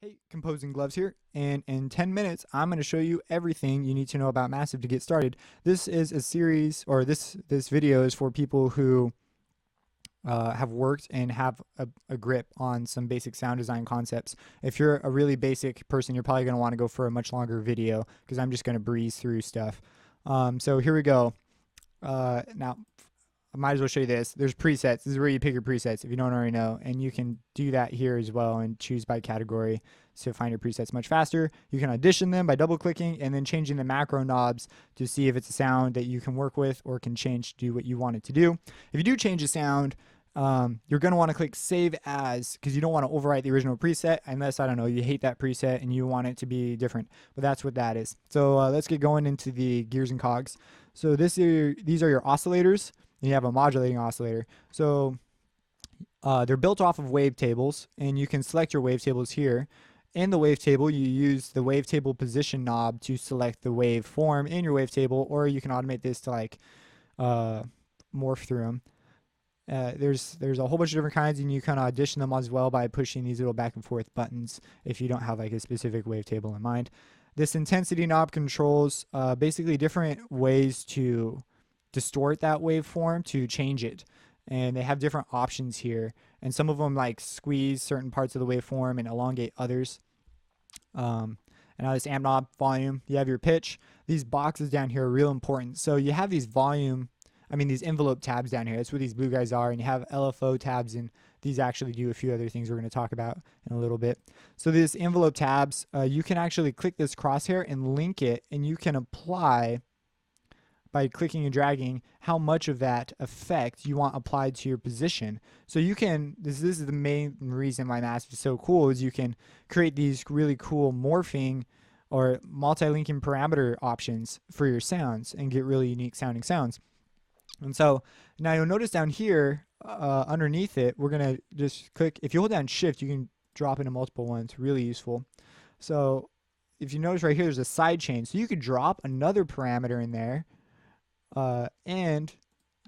Hey, Composing Gloves here, and in 10 minutes, I'm going to show you everything you need to know about Massive to get started. This is a series, or this video is for people who have worked and have a grip on some basic sound design concepts. If you're a really basic person, you're probably going to want to go for a much longer video because I'm just going to breeze through stuff. So here we go. Now, I might as well show you this. There's presets. This is where you pick your presets if you don't already know. And you can do that here as well and choose by category to find your presets much faster. You can audition them by double clicking and then changing the macro knobs to see if it's a sound that you can work with or can change to do what you want it to do. If you do change a sound, you're going to want to click save as because you don't want to overwrite the original preset unless, I don't know, you hate that preset and you want it to be different. But that's what that is. So let's get going into the gears and cogs. So these are your oscillators. And you have a modulating oscillator. So they're built off of wavetables, and you can select your wavetables here. In the wavetable, you use the wavetable position knob to select the waveform in your wavetable, or you can automate this to like morph through them. There's a whole bunch of different kinds, and you kind of audition them as well by pushing these little back and forth buttons if you don't have like a specific wavetable in mind. This intensity knob controls basically different ways to distort that waveform to change it, and they have different options here, and some of them like squeeze certain parts of the waveform and elongate others. And now this amp knob volume, you have your pitch. These boxes down here are real important. So you have these these envelope tabs down here. That's what these blue guys are, and you have LFO tabs, and these actually do a few other things we're going to talk about in a little bit. So these envelope tabs, you can actually click this crosshair and link it, and you can apply by clicking and dragging how much of that effect you want applied to your position. So you can, this is the main reason why Massive is so cool, is you can create these really cool morphing or multi-linking parameter options for your sounds and get really unique sounding sounds. And so now you'll notice down here underneath it, we're gonna just click, if you hold down shift, you can drop into multiple ones, really useful. So if you notice right here, there's a side chain. So you could drop another parameter in there, and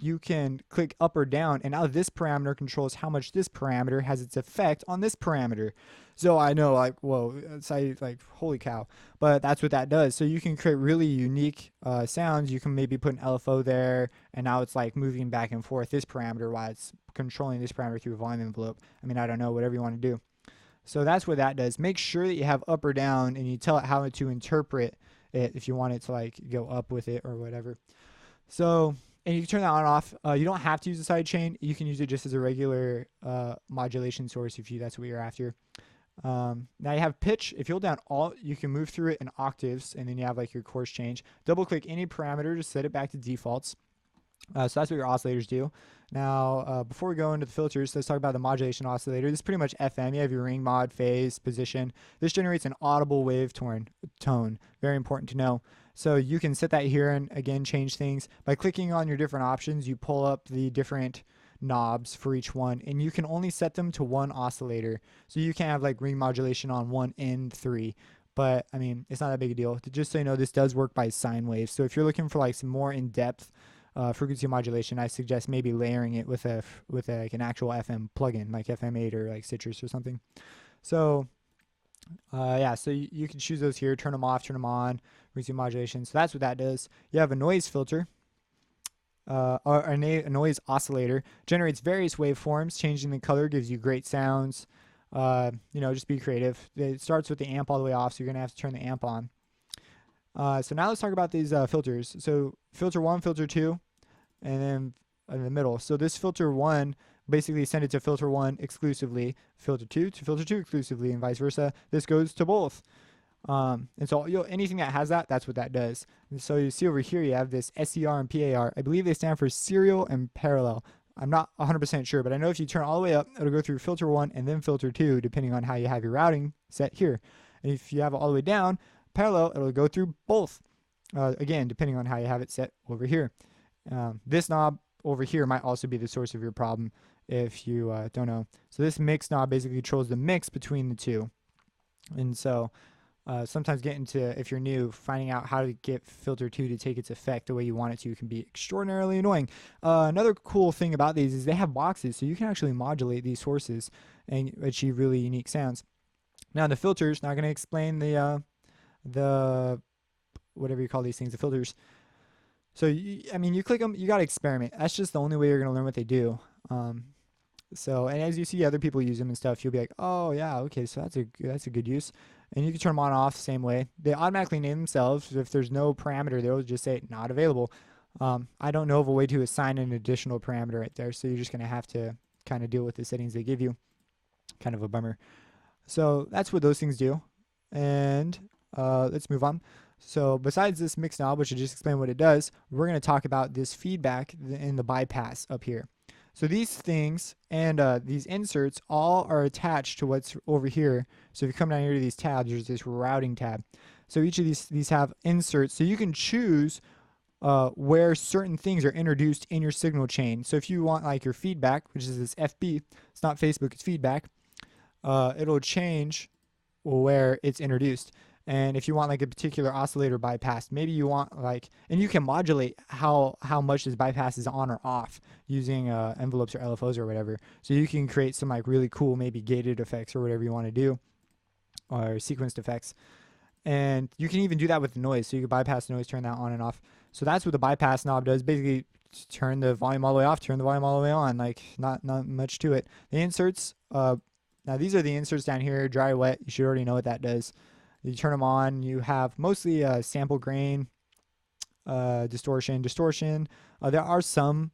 you can click up or down, and now this parameter controls how much this parameter has its effect on this parameter. So I know, like, whoa, it's like holy cow, but that's what that does. So you can create really unique sounds. You can maybe put an LFO there, and now it's like moving back and forth this parameter while it's controlling this parameter through a volume envelope. I mean, I don't know, whatever you want to do. So that's what that does. Make sure that you have up or down, and you tell it how to interpret it if you want it to like go up with it or whatever. So, and you can turn that on and off. You don't have to use a side chain. You can use it just as a regular modulation source if that's what you're after. Now you have pitch. If you hold down Alt, you can move through it in octaves, and then you have like your course change. Double click any parameter to set it back to defaults. So that's what your oscillators do. Now, before we go into the filters, let's talk about the modulation oscillator. This is pretty much FM. You have your ring, mod, phase, position. This generates an audible wave tone. Very important to know. So you can set that here and again change things. By clicking on your different options, you pull up the different knobs for each one, and you can only set them to one oscillator. So you can have like ring modulation on 1 and 3. But I mean, it's not that big a deal. Just so you know, this does work by sine waves. So if you're looking for like some more in-depth frequency modulation, I suggest maybe layering it with like an actual FM plugin like FM8 or like Citrus or something. So yeah, so you can choose those here, turn them off, turn them on, frequency modulation. So that's what that does. You have a noise filter, or a noise oscillator, generates various waveforms. Changing the color gives you great sounds. Just be creative. It starts with the amp all the way off, so you're gonna have to turn the amp on. So now let's talk about these filters. So filter 1, filter 2, and then in the middle. So this filter 1 basically send it to filter 1 exclusively, filter 2 to filter 2 exclusively, and vice versa. This goes to both. And so anything that has that, that's what that does. And so you see over here, you have this SCR and PAR. I believe they stand for serial and parallel. I'm not 100% sure, but I know if you turn all the way up, it'll go through filter 1 and then filter 2, depending on how you have your routing set here. And if you have it all the way down, parallel, it'll go through both. Again, depending on how you have it set over here. This knob over here might also be the source of your problem if you don't know. So this mix knob basically controls the mix between the two. And so sometimes if you're new, finding out how to get filter 2 to take its effect the way you want it to can be extraordinarily annoying. Another cool thing about these is they have boxes, so you can actually modulate these sources and achieve really unique sounds. Now the filters, not going to explain the whatever you call these things, the filters. So I mean, you click them, you got to experiment. That's just the only way you're going to learn what they do. So, and as you see other people use them and stuff, you'll be like, oh yeah, okay, so that's a good use. And you can turn them on and off the same way. They automatically name themselves. If there's no parameter, they'll just say not available. I don't know of a way to assign an additional parameter right there, so you're just gonna have to kind of deal with the settings they give you. Kind of a bummer. So that's what those things do. And let's move on. So besides this mix knob, which I just explained what it does, we're going to talk about this feedback in the bypass up here. So these things and these inserts all are attached to what's over here. So if you come down here to these tabs, there's this routing tab. So each of these have inserts. So you can choose where certain things are introduced in your signal chain. So if you want like your feedback, which is this FB, it's not Facebook, it's feedback, it'll change where it's introduced. And if you want like a particular oscillator bypass, maybe you want like, and you can modulate how much this bypass is on or off using envelopes or LFOs or whatever. So you can create some like really cool maybe gated effects or whatever you want to do, or sequenced effects. And you can even do that with the noise. So you can bypass noise, turn that on and off. So that's what the bypass knob does. Basically, turn the volume all the way off, turn the volume all the way on. Like not much to it. The inserts. Now these are the inserts down here, dry, wet. You should already know what that does. You turn them on, you have mostly sample gain, distortion. There are some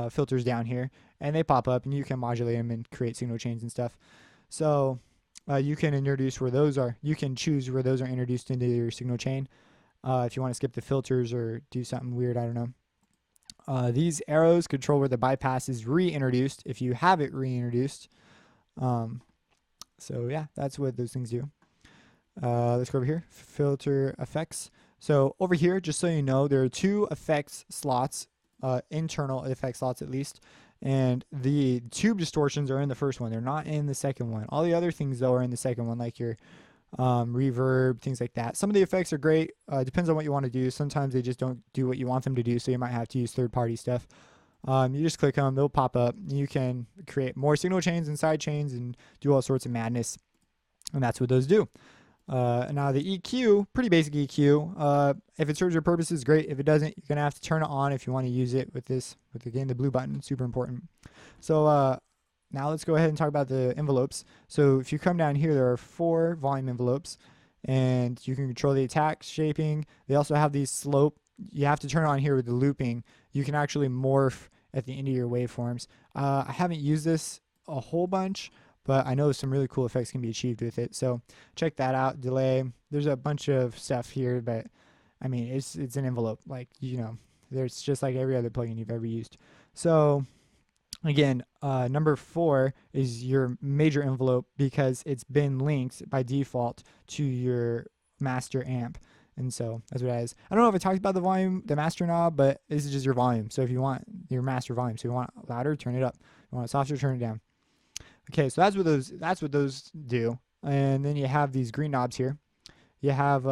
filters down here, and they pop up, and you can modulate them and create signal chains and stuff. So you can introduce where those are. You can choose where those are introduced into your signal chain. If you want to skip the filters or do something weird, I don't know. These arrows control where the bypass is reintroduced if you have it reintroduced. So yeah, that's what those things do. Let's go over here, filter effects. So over here, just so you know, there are two effects slots, internal effect slots at least, and the tube distortions are in the first one. They're not in the second one. All the other things though are in the second one, like your reverb, things like that. Some of the effects are great. Depends on what you want to do. Sometimes they just don't do what you want them to do, so you might have to use third-party stuff. You just click them, they'll pop up. You can create more signal chains and side chains and do all sorts of madness, and that's what those do. Now the EQ, pretty basic EQ. If it serves your purposes, great. If it doesn't, you're gonna have to turn it on if you want to use it with this, with again the blue button, super important. So now let's go ahead and talk about the envelopes. So if you come down here, there are 4 volume envelopes, and you can control the attack, shaping. They also have these slope. You have to turn on here with the looping. You can actually morph at the end of your waveforms. I haven't used this a whole bunch, but I know some really cool effects can be achieved with it. So check that out. Delay. There's a bunch of stuff here, but I mean, it's an envelope. Like, you know, there's just like every other plugin you've ever used. So again, number 4 is your major envelope because it's been linked by default to your master amp. And so that's what it is. I don't know if I talked about the volume, the master knob, but this is just your volume. So if you want your master volume, so you want it louder, turn it up. If you want it softer, turn it down. Okay, so that's what those do. And then you have these green knobs here. You have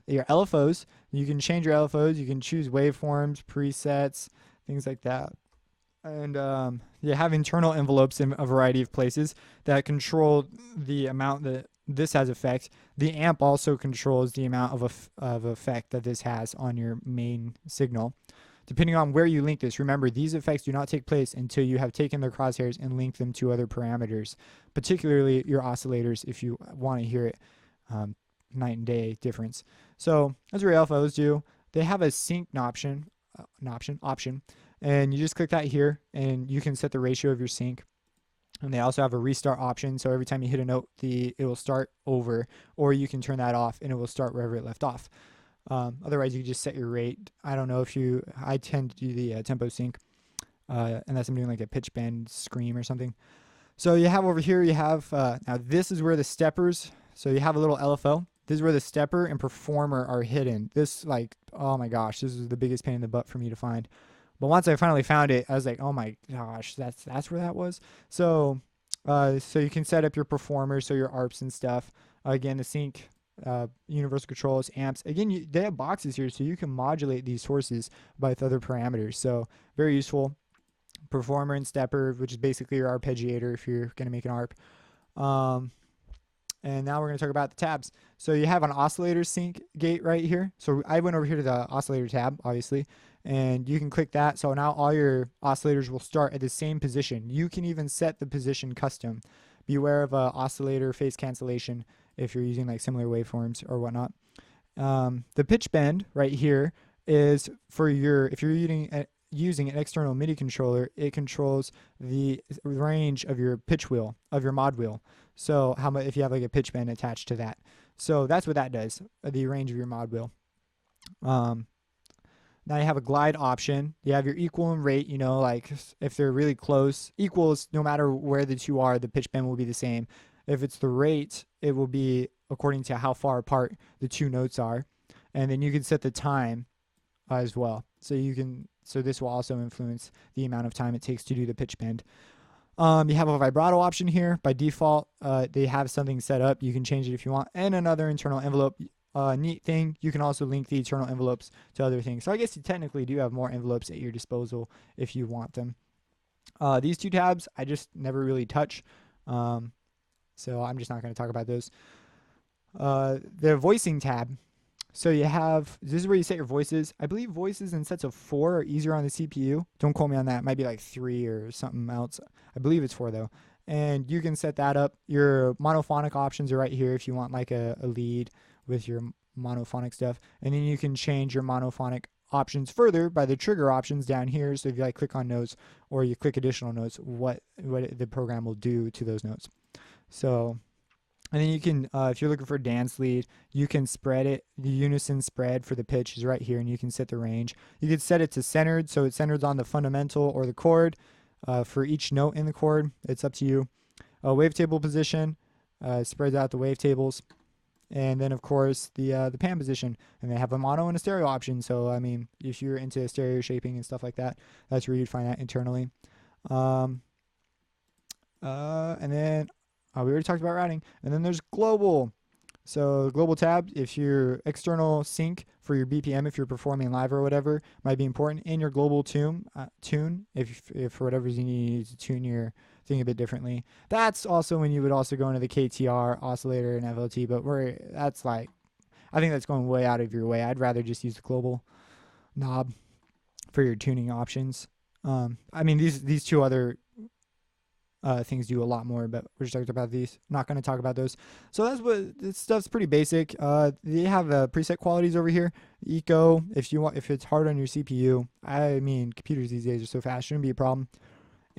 your LFOs. You can change your LFOs. You can choose waveforms, presets, things like that. And you have internal envelopes in a variety of places that control the amount that this has effect. The amp also controls the amount of effect that this has on your main signal. Depending on where you link this, remember these effects do not take place until you have taken their crosshairs and linked them to other parameters, particularly your oscillators if you want to hear it night and day difference. So that's what your LFOs do. They have a sync option, and you just click that here and you can set the ratio of your sync. And they also have a restart option, so every time you hit a note, it will start over, or you can turn that off and it will start wherever it left off. Otherwise, you just set your rate. I don't know if I tend to do the tempo sync, unless I'm doing like a pitch bend scream or something. So you have over here, you have, now this is where the steppers, so you have a little LFO. This is where the stepper and performer are hidden. This, like, oh my gosh, this is the biggest pain in the butt for me to find. But once I finally found it, I was like, oh my gosh, that's where that was. So, so you can set up your performers, so your ARPs and stuff. Again, the sync, universal controls, amps. Again, they have boxes here, so you can modulate these sources with other parameters. So very useful. Performer and stepper, which is basically your arpeggiator if you're going to make an ARP. And now we're going to talk about the tabs. So you have an oscillator sync gate right here. So I went over here to the oscillator tab, obviously, and you can click that. So now all your oscillators will start at the same position. You can even set the position custom. Beware of oscillator phase cancellation if you're using like similar waveforms or whatnot. The pitch bend right here is for if you're using an external MIDI controller, it controls the range of your pitch wheel, of your mod wheel. So how much, if you have like a pitch bend attached to that. So that's what that does, the range of your mod wheel. Now you have a glide option. You have your equal and rate, you know, like if they're really close. Equals, no matter where the two are, the pitch bend will be the same. If it's the rate, it will be according to how far apart the two notes are. And then you can set the time as well. So this will also influence the amount of time it takes to do the pitch bend. You have a vibrato option here. By default, they have something set up. You can change it if you want. And another internal envelope. Neat thing, you can also link the internal envelopes to other things. So I guess you technically do have more envelopes at your disposal if you want them. These two tabs, I just never really touch. So I'm just not going to talk about those. The voicing tab. So you have, this is where you set your voices. I believe voices in sets of 4 are easier on the CPU. Don't quote me on that. It might be like 3 or something else. I believe it's 4 though. And you can set that up. Your monophonic options are right here if you want like a lead with your monophonic stuff. And then you can change your monophonic options further by the trigger options down here. So if you like click on notes or you click additional notes, what the program will do to those notes. So, and then you can, if you're looking for a dance lead, you can spread it. The unison spread for the pitch is right here, and you can set the range. You can set it to centered, so it centers on the fundamental or the chord for each note in the chord. It's up to you. Wavetable position spreads out the wavetables. And then, of course, the pan position. And they have a mono and a stereo option. So, I mean, if you're into stereo shaping and stuff like that, that's where you'd find that internally. And then we already talked about routing. And then there's global. So global tab, if your external sync for your BPM, if you're performing live or whatever, might be important. In your global tune, if for whatever reason you need to tune your thing a bit differently. That's also when you would also go into the KTR, oscillator, and FLT, but that's like, I think that's going way out of your way. I'd rather just use the global knob for your tuning options. I mean, these two other things do a lot more, but we're just talking about these. Not going to talk about those. So that's what this stuff's pretty basic. They have preset qualities over here. Eco, if it's hard on your CPU. I mean, computers these days are so fast, shouldn't be a problem.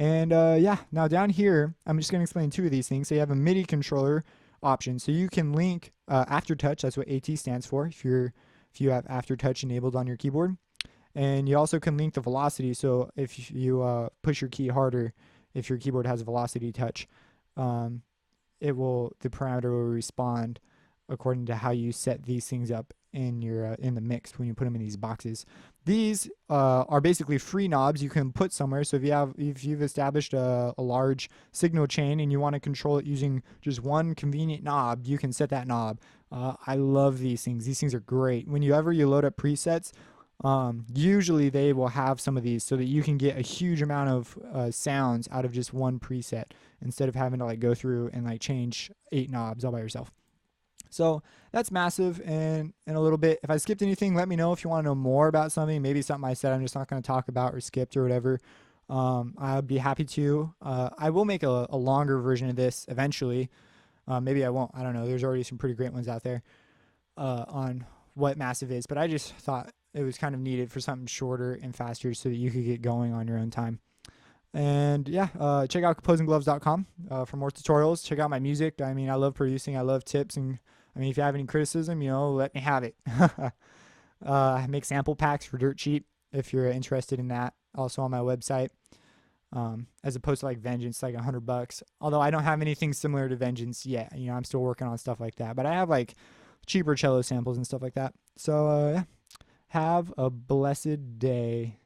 And yeah, now down here, I'm just going to explain 2 of these things. So you have a MIDI controller option, so you can link aftertouch. That's what AT stands for. If you have aftertouch enabled on your keyboard, and you also can link the velocity. So if you push your key harder, if your keyboard has a velocity touch, the parameter will respond according to how you set these things up in your in the mix when you put them in these boxes. These are basically free knobs you can put somewhere. So if you've established a large signal chain and you want to control it using just one convenient knob, you can set that knob. I love these things. These things are great. Whenever you load up presets, usually they will have some of these so that you can get a huge amount of sounds out of just one preset instead of having to like go through and like change 8 knobs all by yourself. So that's massive. And in a little bit, if I skipped anything, let me know. If you want to know more about something, maybe something I said I'm just not going to talk about or skipped or whatever, I'd be happy to. I will make a longer version of this eventually. Maybe I won't. I don't know. There's already some pretty great ones out there on what massive is, but I just thought it was kind of needed for something shorter and faster so that you could get going on your own time. And yeah, check out composinggloves.com for more tutorials. Check out my music. I mean, I love producing. I love tips. And I mean, if you have any criticism, let me have it. I make sample packs for dirt cheap if you're interested in that. Also on my website. As opposed to like Vengeance, like $100. Although I don't have anything similar to Vengeance yet. I'm still working on stuff like that. But I have like cheaper cello samples and stuff like that. So yeah, have a blessed day.